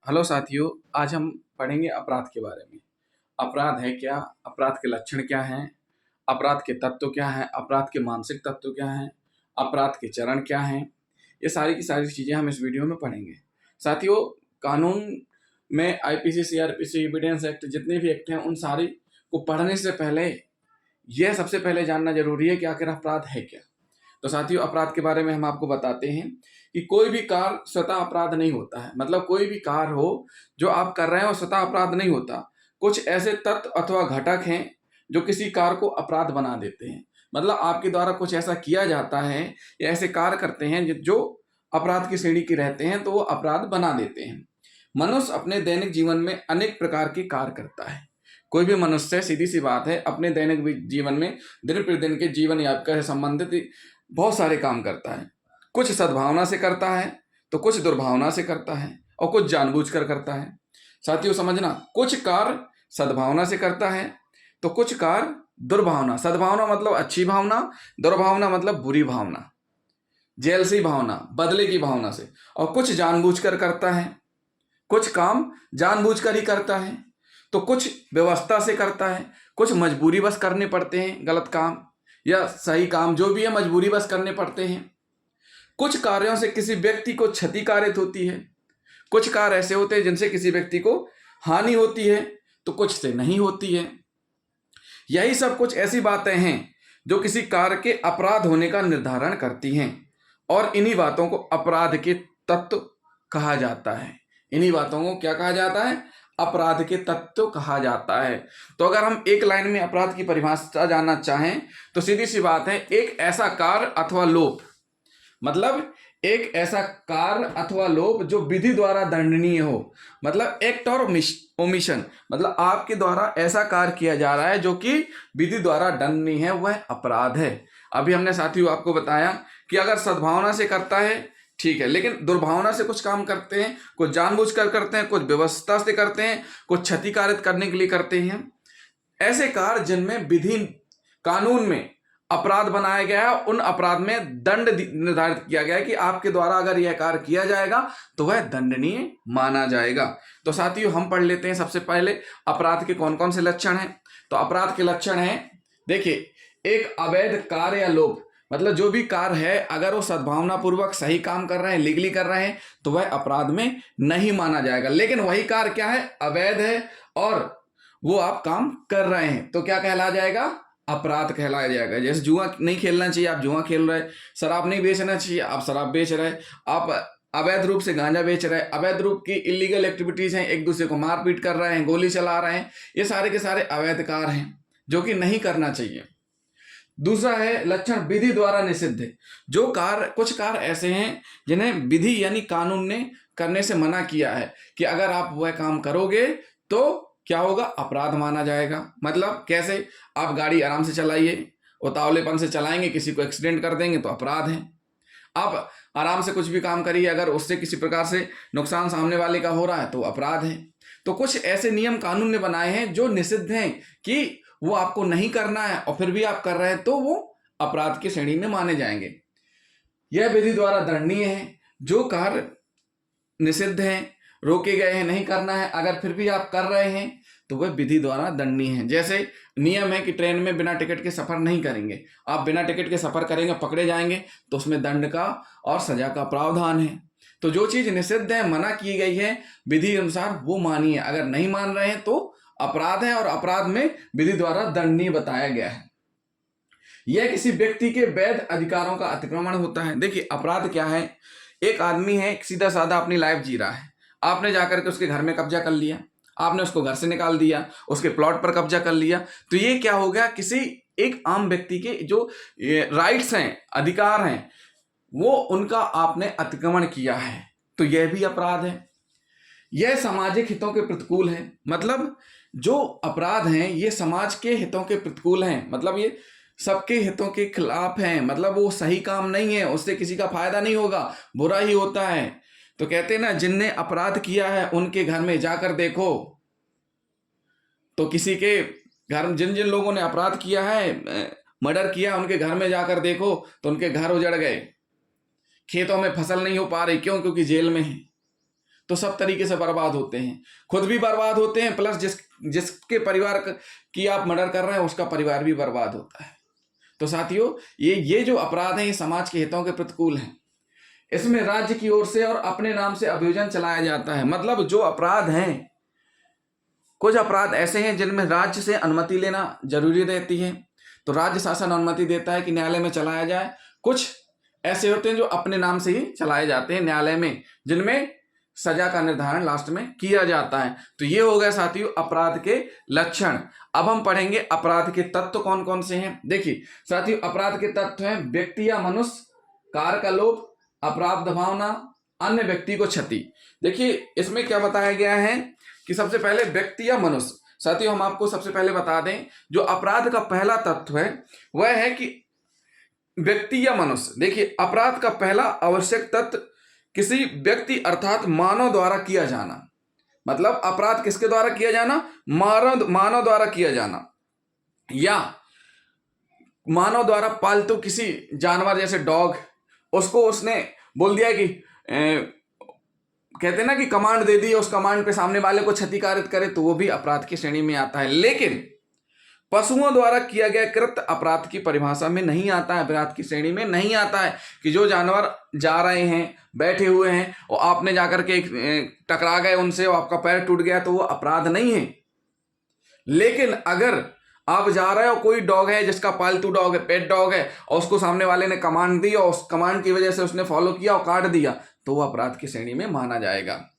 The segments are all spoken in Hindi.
हेलो साथियों, आज हम पढ़ेंगे अपराध के बारे में। अपराध है क्या? अपराध के लक्षण क्या हैं? अपराध के तत्व क्या हैं? अपराध के मानसिक तत्व क्या हैं? अपराध के चरण क्या हैं? ये सारी की सारी चीज़ें हम इस वीडियो में पढ़ेंगे। साथियों, कानून में आईपीसी, सीआरपीसी, एविडेंस एक्ट, जितने भी एक्ट हैं, उन सारी को पढ़ने से पहले यह सबसे पहले जानना जरूरी है कि आखिर अपराध है क्या। तो साथियों, अपराध के बारे में हम आपको बताते हैं कि कोई भी कार्य स्वतः अपराध नहीं होता है। मतलब कोई भी कार्य हो जो आप कर रहे हैं वो स्वतः अपराध नहीं होता। कुछ ऐसे तत्व अथवा घटक हैं जो किसी कार्य को अपराध बना देते हैं। मतलब आपके द्वारा कुछ ऐसा किया जाता है या ऐसे कार्य करते हैं जो अपराध की श्रेणी के रहते हैं, तो वो अपराध बना देते हैं। मनुष्य अपने दैनिक जीवन में अनेक प्रकार के कार्य करता है। कोई भी मनुष्य, सीधी सी बात है, अपने दैनिक जीवन में दिन प्रतिदिन के जीवन यापन से संबंधित बहुत सारे काम करता है। कुछ सद्भावना से करता है तो कुछ दुर्भावना से करता है और कुछ जानबूझकर करता है। साथियों समझना, कुछ कार्य सद्भावना से करता है तो कुछ कार्य दुर्भावना। सद्भावना मतलब अच्छी भावना, दुर्भावना मतलब बुरी भावना, जेलसी भावना, बदले की भावना से। और कुछ जानबूझकर करता है, कुछ काम जानबूझकर ही करता है, तो कुछ व्यवस्था से करता है, कुछ मजबूरी बस करने पड़ते हैं, गलत काम या सही काम जो भी है मजबूरी बस करने पड़ते हैं। कुछ कार्यों से किसी व्यक्ति को क्षति कारित होती है, कुछ कार्य ऐसे होते हैं जिनसे किसी व्यक्ति को हानि होती है, तो कुछ से नहीं होती है। यही सब कुछ ऐसी बातें हैं जो किसी कार्य के अपराध होने का निर्धारण करती हैं, और इन्हीं बातों को अपराध के तत्व कहा जाता है। इन्हीं बातों को क्या कहा जाता है? अपराध के तत्व कहा जाता है। तो अगर हम एक लाइन में अपराध की परिभाषा जानना चाहें तो सीधी सी बात है, एक ऐसा कार्य अथवा लोप, मतलब एक ऐसा कार्य अथवा लोप जो विधि द्वारा दंडनीय हो। मतलब एक्ट और ओमिशन, मतलब आपके द्वारा ऐसा कार्य किया जा रहा है जो कि विधि द्वारा दंडनीय है, वह अपराध है। अभी हमने साथियों आपको बताया कि अगर सद्भावना से करता है ठीक है, लेकिन दुर्भावना से कुछ काम करते हैं, कुछ जानबूझकर करते हैं, कुछ व्यवस्था से करते हैं, कुछ क्षति कारित करने के लिए करते हैं। ऐसे कार्य जिनमें विधि कानून में अपराध बनाया गया है, उन अपराध में दंड निर्धारित किया गया है कि आपके द्वारा अगर यह कार्य किया जाएगा तो वह दंडनीय माना जाएगा। तो साथियों, हम पढ़ लेते हैं सबसे पहले अपराध के कौन कौन से लक्षण हैं। तो अपराध के लक्षण हैं, देखिए, एक अवैध कार्य या लोभ, मतलब जो भी कार्य है अगर वो सद्भावना पूर्वक सही काम कर रहे हैं, लीगली कर रहे हैं, तो वह अपराध में नहीं माना जाएगा। लेकिन वही कार्य क्या है? अवैध है और वो आप काम कर रहे हैं, तो क्या कहला जाएगा? अपराध कहलाया जाएगा। जैसे जुआ नहीं खेलना चाहिए, आप जुआ खेल रहे हैं। शराब नहीं बेचना चाहिए, आप शराब बेच रहे हैं। आप अवैध रूप से गांजा बेच रहे हैं, अवैध रूप की इलीगल एक्टिविटीज हैं, एक दूसरे को मारपीट कर रहे हैं, गोली चला रहे हैं, ये सारे के सारे अवैध कार्य हैं जो कि नहीं करना चाहिए। दूसरा है लक्षण विधि द्वारा निषिद्ध है। जो कार्य, कुछ कार्य ऐसे हैं जिन्हें विधि यानी कानून ने करने से मना किया है कि अगर आप वह काम करोगे तो क्या होगा? अपराध माना जाएगा। मतलब कैसे? आप गाड़ी आराम से चलाइए, उतावलेपन से चलाएंगे, किसी को एक्सीडेंट कर देंगे तो अपराध है। आप आराम से कुछ भी काम करिए, अगर उससे किसी प्रकार से नुकसान सामने वाले का हो रहा है तो अपराध है। तो कुछ ऐसे नियम कानून ने बनाए हैं जो निषिद्ध हैं कि वो आपको नहीं करना है और फिर भी आप कर रहे हैं, तो वो अपराध की श्रेणी में माने जाएंगे। यह विधि द्वारा दंडनीय है। जो कार्य निषिद्ध हैं, रोके गए हैं, नहीं करना है, अगर फिर भी आप कर रहे हैं तो वह विधि द्वारा दंडनीय है। जैसे नियम है कि ट्रेन में बिना टिकट के सफर नहीं करेंगे। आप बिना टिकट के सफर करेंगे, पकड़े जाएंगे, तो उसमें दंड का और सजा का प्रावधान है। तो जो चीज निषिद्ध है, मना की गई है विधि अनुसार, वो मानिए। अगर नहीं मान रहे हैं तो अपराध है, और अपराध में विधि द्वारा दंडनीय बताया गया है। यह किसी व्यक्ति के वैध अधिकारों का अतिक्रमण होता है। देखिए, अपराध क्या है? एक आदमी है, सीधा साधा अपनी लाइफ जी रहा है, आपने जाकर के उसके घर में कब्जा कर लिया, आपने उसको घर से निकाल दिया, उसके प्लॉट पर कब्जा कर लिया, तो ये क्या हो गया? किसी एक आम व्यक्ति के जो राइट्स हैं, अधिकार हैं, वो उनका आपने अतिक्रमण किया है, तो यह भी अपराध है। यह सामाजिक हितों के प्रतिकूल है। मतलब जो अपराध हैं ये समाज के हितों के प्रतिकूल हैं, मतलब ये सबके हितों के खिलाफ हैं। मतलब वो सही काम नहीं है, उससे किसी का फायदा नहीं होगा, बुरा ही होता है। तो कहते हैं ना, जिनने अपराध किया है उनके घर में जाकर देखो। तो किसी के घर, जिन जिन लोगों ने अपराध किया है, मर्डर किया, उनके घर में जाकर देखो तो उनके घर उजड़ गए, खेतों में फसल नहीं हो पा रही। क्यों? क्योंकि जेल में है। तो सब तरीके से बर्बाद होते हैं, खुद भी बर्बाद होते हैं, प्लस जिसके परिवार की आप मर्डर कर रहे हैं उसका परिवार भी बर्बाद होता है। तो साथियों, ये जो अपराध हैं ये समाज के हितों के प्रतिकूल हैं। इसमें राज्य की ओर से और अपने नाम से अभियोजन चलाया जाता है। मतलब जो अपराध हैं, कुछ अपराध ऐसे हैं जिनमें राज्य से अनुमति लेना जरूरी रहती है, तो राज्य शासन अनुमति देता है कि न्यायालय में चलाया जाए। कुछ ऐसे होते हैं जो अपने नाम से ही चलाए जाते हैं न्यायालय में, जिनमें सजा का निर्धारण लास्ट में किया जाता है। तो ये हो गया साथियों अपराध के लक्षण। अब हम पढ़ेंगे अपराध के तत्व कौन कौन से हैं। देखिए साथियों, अपराध के तत्व हैं व्यक्ति या मनुष्य, कार का लोभ, अपराध भावना, अन्य व्यक्ति को क्षति। देखिए इसमें क्या बताया गया है कि सबसे पहले व्यक्ति या मनुष्य। साथियों हम आपको सबसे पहले बता दें, जो अपराध का पहला तत्व है वह है कि व्यक्ति या मनुष्य। देखिए अपराध का पहला आवश्यक तत्व किसी व्यक्ति अर्थात मानव द्वारा किया जाना। मतलब अपराध किसके द्वारा किया जाना? मानव द्वारा किया जाना, या मानव द्वारा पालतू किसी जानवर जैसे डॉग, उसको उसने बोल दिया कि कहते हैं ना कि कमांड दे दी, उस कमांड पे सामने वाले को क्षतिकारित करे, तो वो भी अपराध की श्रेणी में आता है। लेकिन पशुओं द्वारा किया गया कृत्य अपराध की परिभाषा में नहीं आता है, अपराध की श्रेणी में नहीं आता है। कि जो जानवर जा रहे हैं, बैठे हुए हैं और आपने जाकर के टकरा गए उनसे और आपका पैर टूट गया, तो वो अपराध नहीं है। लेकिन अगर आप जा रहे हो, कोई डॉग है जिसका पालतू डॉग है, पेट डॉग है, और उसको सामने वाले ने कमांड दी और उस कमांड की वजह से उसने फॉलो किया और काट दिया, तो वो अपराध की श्रेणी में माना जाएगा।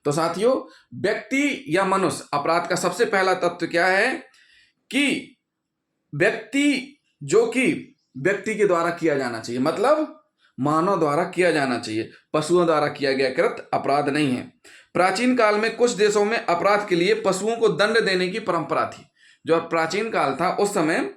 तो साथियों व्यक्ति या मनुष्य, अपराध का सबसे पहला तत्व क्या है कि व्यक्ति, जो कि व्यक्ति के द्वारा किया जाना चाहिए, मतलब मानव द्वारा किया जाना चाहिए। पशुओं द्वारा किया गया कृत्य अपराध नहीं है। प्राचीन काल में कुछ देशों में अपराध के लिए पशुओं को दंड देने की परंपरा थी। जो प्राचीन काल था उस समय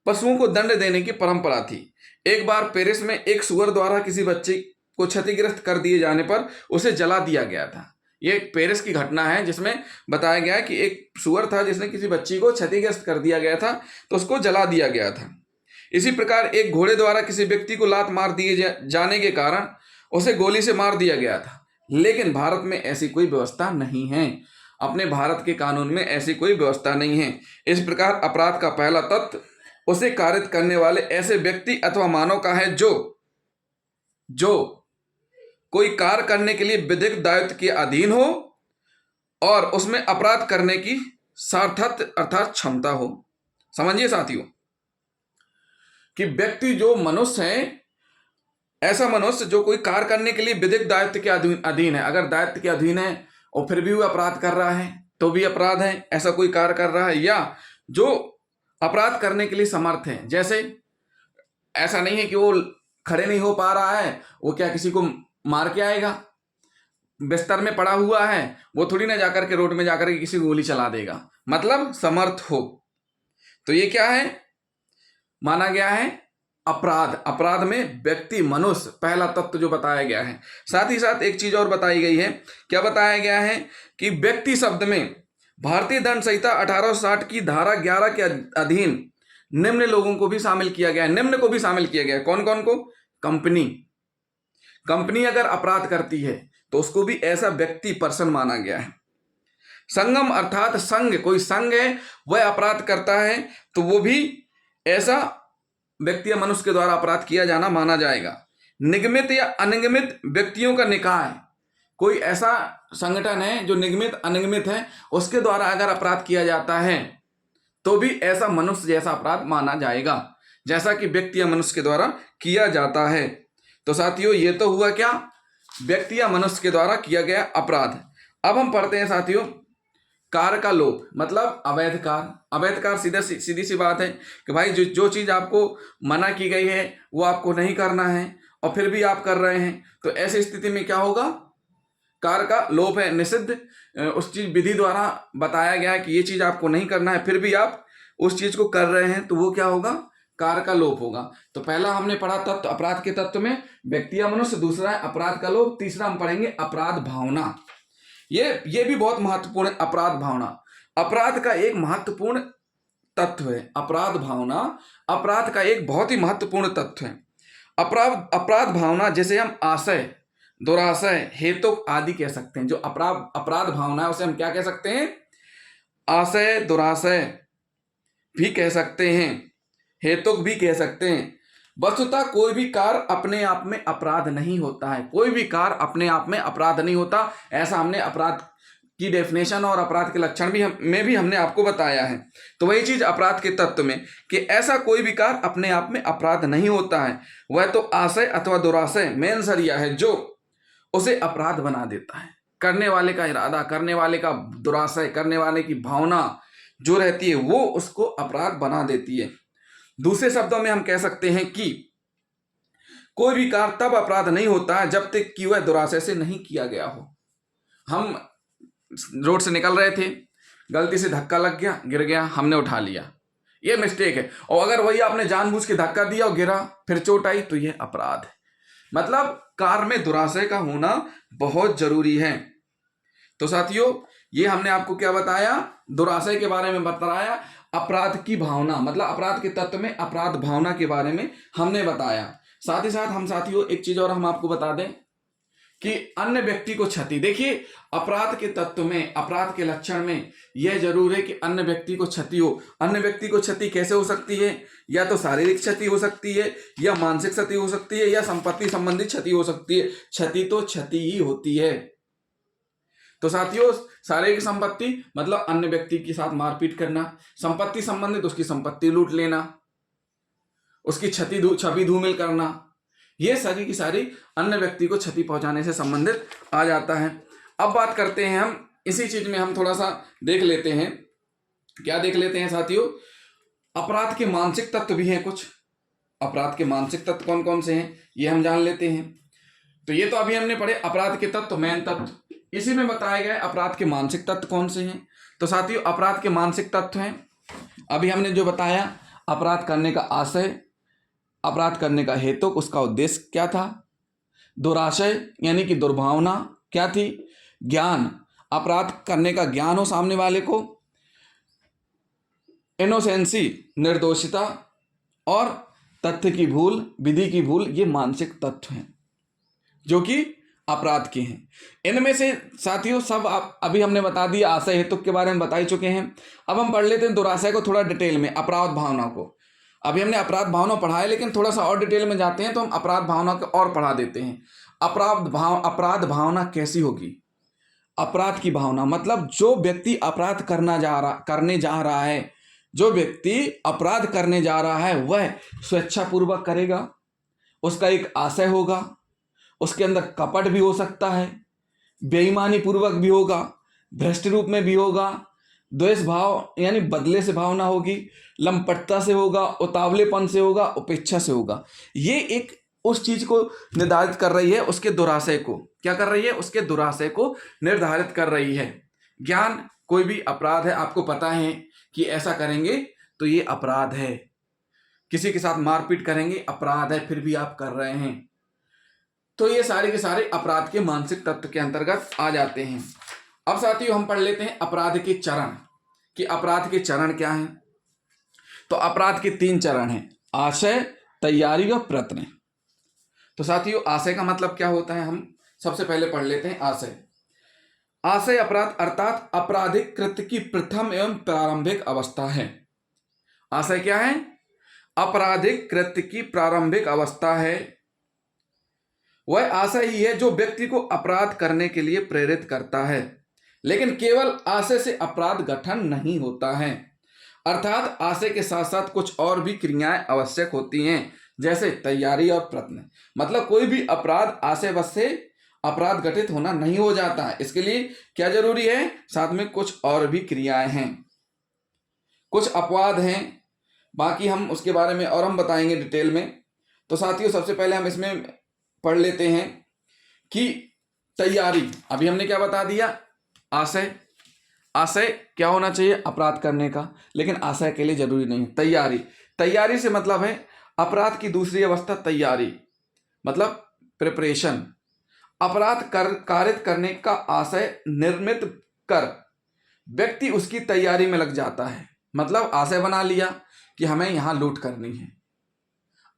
पशुओं को दंड देने की परंपरा थी। एक बार पेरिस में एक सुअर द्वारा किसी बच्चे को क्षतिग्रस्त कर दिए जाने पर उसे जला दिया गया था। ये एक पेरिस की घटना है जिसमें बताया गया है कि एक सुअर था जिसने किसी बच्ची को क्षतिग्रस्त कर दिया गया था, तो उसको जला दिया गया था। इसी प्रकार एक घोड़े द्वारा किसी व्यक्ति को लात मार दिए जाने के कारण उसे गोली से मार दिया गया था। लेकिन भारत में ऐसी कोई व्यवस्था नहीं है। अपने भारत के कानून में ऐसी कोई व्यवस्था नहीं है। इस प्रकार अपराध का पहला तत्व उसे कारित करने वाले ऐसे व्यक्ति अथवा मानव का है जो कोई कार्य करने के लिए विधिक दायित्व के अधीन हो और उसमें अपराध करने की सामर्थ्य अर्थात क्षमता हो। समझिए साथियों कि व्यक्ति जो मनुष्य है, ऐसा मनुष्य जो कोई कार्य करने के लिए विधिक दायित्व के अधीन है। अगर दायित्व के अधीन है और फिर भी वो अपराध कर रहा है तो भी अपराध है, ऐसा कोई कार्य कर रहा है। या जो अपराध करने के लिए समर्थ है, जैसे ऐसा नहीं है कि वो खड़े नहीं हो पा रहा है, वो क्या किसी को मार के आएगा, बिस्तर में पड़ा हुआ है, वो थोड़ी ना जाकर के रोड में जाकर के किसी को गोली चला देगा। मतलब समर्थ हो, तो ये क्या है, माना गया है अपराध। अपराध में व्यक्ति मनुष्य पहला तत्व जो बताया गया है। साथ ही साथ एक चीज और बताई गई है। क्या बताया गया है कि व्यक्ति शब्द में भारतीय दंड संहिता 1860 की धारा 11 के अधीन निम्न लोगों को भी शामिल किया गया है। निम्न को भी शामिल किया गया है। कौन कौन को? कंपनी अगर अपराध करती है तो उसको भी ऐसा व्यक्ति पर्सन माना गया है। संगम अर्थात संघ, कोई संघ है वह अपराध करता है तो वो भी ऐसा व्यक्ति या मनुष्य के द्वारा अपराध किया जाना माना जाएगा। निगमित या अनिगमित व्यक्तियों का निकाय, कोई ऐसा संगठन है जो निगमित अनिगमित है, उसके द्वारा अगर अपराध किया जाता है तो भी ऐसा मनुष्य जैसा अपराध माना जाएगा, जैसा कि व्यक्ति या मनुष्य के द्वारा किया जाता है। तो साथियों ये तो हुआ क्या, व्यक्ति या मनुष्य के द्वारा किया गया अपराध। अब हम पढ़ते हैं साथियों कार का लोभ, मतलब अवैध कार। अवैध कार सीधी सी बात है कि भाई जो चीज आपको मना की गई है वो आपको नहीं करना है और फिर भी आप कर रहे हैं, तो ऐसी स्थिति में क्या होगा, कार का लोभ है, निषिद्ध उस चीज विधि द्वारा बताया गया है कि ये चीज आपको नहीं करना है, फिर भी आप उस चीज को कर रहे हैं, तो वो क्या होगा, कार का लोभ होगा। तो पहला हमने पढ़ा तत्व अपराध के तत्व में व्यक्ति या मनुष्य, दूसरा है अपराध का लोभ, तीसरा हम पढ़ेंगे अपराध भावना। ये भी बहुत महत्वपूर्ण है। अपराध भावना अपराध का एक महत्वपूर्ण तत्व है। अपराध भावना अपराध का एक बहुत ही महत्वपूर्ण तत्व है। अपराध भावना जिसे हम आशय, दुराशय, हेतुक आदि कह सकते हैं। जो अपराध भावना है उसे हम क्या कह सकते हैं? आशय, दुराशय भी कह सकते हैं, हेतुक भी कह सकते हैं। वस्तुतः कोई भी कार्य अपने आप में अपराध नहीं होता है। कोई भी कार्य अपने आप में अपराध नहीं होता। ऐसा हमने अपराध की डेफिनेशन और अपराध के लक्षण में भी हमने आपको बताया है। तो वही चीज अपराध के तत्व में कि ऐसा कोई भी कार्य अपने आप में अपराध नहीं होता है। वह तो आशय अथवा दुराशय मेन सरिया है जो उसे अपराध बना देता है। करने वाले का इरादा, करने वाले का दुराशय, करने वाले की भावना जो रहती है वो उसको अपराध बना देती है। दूसरे शब्दों में हम कह सकते हैं कि कोई भी कार्य तब अपराध नहीं होता है जब तक कि वह दुराशय से नहीं किया गया हो। हम रोड से निकल रहे थे, गलती से धक्का लग गया, गिर गया, हमने उठा लिया, ये मिस्टेक है। और अगर वही आपने जानबूझ के धक्का दिया और गिरा, फिर चोट आई, तो यह अपराध है। मतलब कार्य में दुराशय का होना बहुत जरूरी है। तो साथियों, ये हमने आपको क्या बताया? दुराशय के बारे में बताया। अपराध की भावना मतलब अपराध के तत्व में अपराध भावना के बारे में हमने बताया। साथ ही साथ हम साथियों एक चीज और हम आपको बता दें कि अन्य व्यक्ति को क्षति, देखिए अपराध के तत्व में, अपराध के लक्षण में यह जरूर है कि अन्य व्यक्ति को क्षति हो। अन्य व्यक्ति को क्षति कैसे हो सकती है? या तो शारीरिक क्षति हो सकती है, या मानसिक क्षति हो सकती है, या संपत्ति संबंधित क्षति हो सकती है। क्षति तो क्षति ही होती है। तो साथियों, शारीरिक संपत्ति मतलब अन्य व्यक्ति के साथ मारपीट करना, संपत्ति संबंधित उसकी संपत्ति लूट लेना, उसकी छवि धूमिल करना, ये सारी की सारी अन्य व्यक्ति को क्षति पहुंचाने से संबंधित आ जाता है। अब बात करते हैं हम इसी चीज में, हम थोड़ा सा देख लेते हैं। क्या देख लेते हैं साथियों? अपराध के मानसिक तत्व भी हैं कुछ। अपराध के मानसिक तत्व कौन कौन से हैं ये हम जान लेते हैं। तो ये तो अभी हमने पढ़े अपराध के तत्व, मेन तत्व। इसी में बताया गया अपराध के मानसिक तत्व कौन से हैं। तो साथियों, अपराध के मानसिक तत्व हैं, अभी हमने जो बताया, अपराध करने का आशय, अपराध करने का हेतु, उसका उद्देश्य क्या था, दुराशय यानी कि दुर्भावना क्या थी, ज्ञान, अपराध करने का ज्ञान हो सामने वाले को, इनोसेंसी निर्दोषिता, और तथ्य की भूल, विधि की भूल, ये मानसिक तत्व हैं जो कि अपराध के हैं। इनमें से साथियों सब अभी हमने बता दिया, आशय हेतु के बारे में बता ही चुके हैं। अब हम पढ़ लेते हैं दुराशय को थोड़ा डिटेल में, अपराध भावना को। अभी हमने अपराध भावना पढ़ा है, लेकिन थोड़ा सा और डिटेल में जाते हैं तो हम अपराध भावना को और पढ़ा देते हैं। अपराध भावना कैसी होगी? अपराध की भावना मतलब जो व्यक्ति अपराध करने जा रहा है, जो व्यक्ति अपराध करने जा रहा है वह स्वेच्छापूर्वक करेगा, उसका एक आशय होगा, उसके अंदर कपट भी हो सकता है, बेईमानी पूर्वक भी होगा, भ्रष्ट रूप में भी होगा, द्वेष भाव यानी बदले से भावना होगी, लंपटता से होगा, उतावलेपन से होगा, उपेक्षा से होगा। ये एक उस चीज को निर्धारित कर रही है, उसके दुराशय को क्या कर रही है? उसके दुराशय को निर्धारित कर रही है। ज्ञान, कोई भी अपराध है, आपको पता है कि ऐसा करेंगे तो ये अपराध है, किसी के साथ मारपीट करेंगे अपराध है, फिर भी आप कर रहे हैं, तो ये सारे के सारे अपराध के मानसिक तत्व के अंतर्गत आ जाते हैं। अब साथियों हम पढ़ लेते हैं अपराध के चरण, कि अपराध के चरण क्या हैं। तो अपराध के 3 चरण हैं, आशय, तैयारी और प्रयत्न। तो साथियों, आशय का मतलब क्या होता है हम सबसे पहले पढ़ लेते हैं। आशय, आशय अपराध अर्थात आपराधिक कृत्य की प्रथम एवं प्रारंभिक अवस्था है। आशय क्या है? आपराधिक कृत्य की प्रारंभिक अवस्था है। वह आशय ही है जो व्यक्ति को अपराध करने के लिए प्रेरित करता है, लेकिन केवल आशय से अपराध गठन नहीं होता है। अर्थात आशय के साथ साथ कुछ और भी क्रियाएं आवश्यक होती हैं, जैसे तैयारी और प्रयत्न। मतलब कोई भी अपराध आशयवश से अपराध घटित होना नहीं हो जाता है, इसके लिए क्या जरूरी है? साथ में कुछ और भी क्रियाएं हैं, कुछ अपवाद हैं, बाकी हम उसके बारे में और हम बताएंगे डिटेल में। तो साथियों सबसे पहले हम इसमें पढ़ लेते हैं कि तैयारी। अभी हमने क्या बता दिया? आशय, आशय क्या होना चाहिए? अपराध करने का, लेकिन आशय के लिए जरूरी नहीं है। तैयारी, तैयारी से मतलब है अपराध की दूसरी अवस्था तैयारी, मतलब प्रिपरेशन। अपराध कारित करने का आशय निर्मित कर व्यक्ति उसकी तैयारी में लग जाता है। मतलब आशय बना लिया कि हमें यहां लूट करनी है,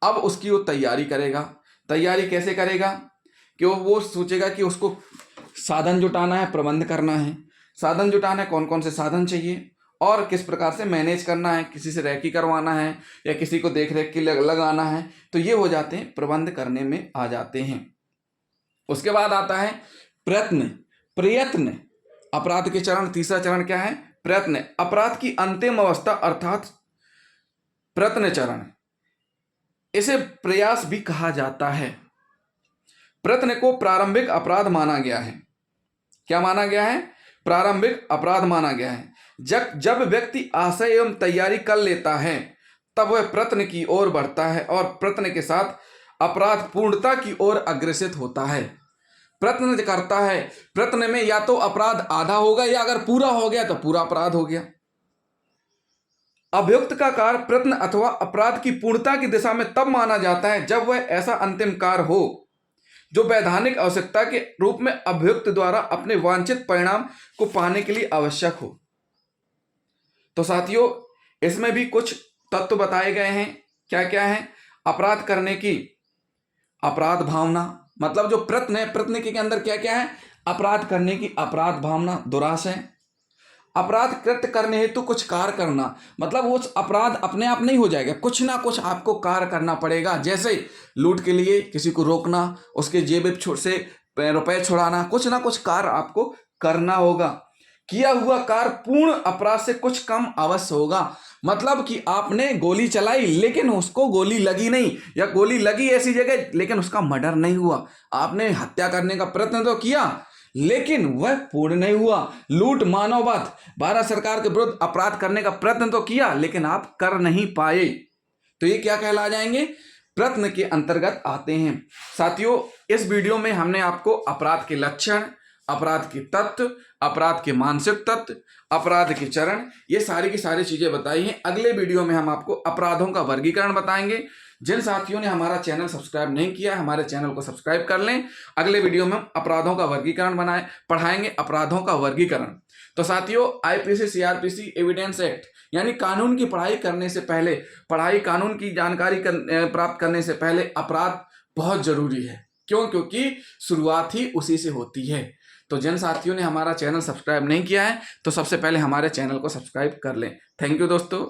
अब उसकी वो तैयारी करेगा। तैयारी कैसे करेगा? कि वो सोचेगा कि उसको साधन जुटाना है, प्रबंध करना है। साधन जुटाना है, कौन कौन से साधन चाहिए और किस प्रकार से मैनेज करना है, किसी से रेकी करवाना है या किसी को देख रेख के लगाना है, तो ये हो जाते हैं, प्रबंध करने में आ जाते हैं। उसके बाद आता है प्रयत्न। प्रयत्न अपराध के चरण, तीसरा चरण क्या है? प्रयत्न। अपराध की अंतिम अवस्था अर्थात प्रयत्न चरण, इसे प्रयास भी कहा जाता है। प्रयत्न को प्रारंभिक अपराध माना गया है। क्या माना गया है? प्रारंभिक अपराध माना गया है। जब व्यक्ति आशय एवं तैयारी कर लेता है तब वह प्रयत्न की ओर बढ़ता है और प्रयत्न के साथ अपराध पूर्णता की ओर अग्रसित होता है। प्रयत्न करता है, प्रयत्न में या तो अपराध आधा होगा या अगर पूरा हो गया तो पूरा अपराध हो गया। अभियुक्त का कार्य प्रयत्न अथवा अपराध की पूर्णता की दिशा में तब माना जाता है जब वह ऐसा अंतिम कार्य हो जो वैधानिक आवश्यकता के रूप में अभियुक्त द्वारा अपने वांछित परिणाम को पाने के लिए आवश्यक हो। तो साथियों, इसमें भी कुछ तत्व बताए गए हैं। क्या क्या है? अपराध करने की अपराध भावना, मतलब जो प्रयत्न है, प्रयत्न के अंदर क्या क्या है? अपराध करने की अपराध भावना, दुराशय। अपराध कृत्य करने हेतु कुछ कार्य करना, मतलब वो अपराध अपने आप नहीं हो जाएगा, कुछ ना कुछ आपको कार्य करना पड़ेगा। जैसे लूट के लिए किसी को रोकना, उसके जेब से रुपए छुड़ाना, कुछ ना कुछ कार्य आपको करना होगा। किया हुआ कार्य पूर्ण अपराध से कुछ कम अवश्य होगा। मतलब कि आपने गोली चलाई लेकिन उसको गोली लगी नहीं, या गोली लगी ऐसी जगह लेकिन उसका मर्डर नहीं हुआ। आपने हत्या करने का प्रयत्न तो किया लेकिन वह पूर्ण नहीं हुआ। लूट, मानववध, भारत सरकार के विरुद्ध अपराध करने का प्रयत्न तो किया लेकिन आप कर नहीं पाए, तो ये क्या कहला जाएंगे? प्रयत्न के अंतर्गत आते हैं। साथियों, इस वीडियो में हमने आपको अपराध के लक्षण, अपराध के तत्व, अपराध के मानसिक तत्व, अपराध के चरण, ये सारी की सारी चीजें बताई हैं। अगले वीडियो में हम आपको अपराधों का वर्गीकरण बताएंगे। जिन साथियों ने हमारा चैनल सब्सक्राइब नहीं किया है, हमारे चैनल को सब्सक्राइब कर लें। अगले वीडियो में हम अपराधों का वर्गीकरण पढ़ाएंगे, अपराधों का वर्गीकरण। तो साथियों, आईपीसी सीआरपीसी एविडेंस एक्ट यानी कानून की पढ़ाई करने से पहले, कानून की जानकारी प्राप्त करने से पहले अपराध बहुत जरूरी है। क्यों? क्योंकि शुरुआत ही उसी से होती है। तो जिन साथियों ने हमारा चैनल सब्सक्राइब नहीं किया है तो सबसे पहले हमारे चैनल को सब्सक्राइब कर लें। थैंक यू दोस्तों।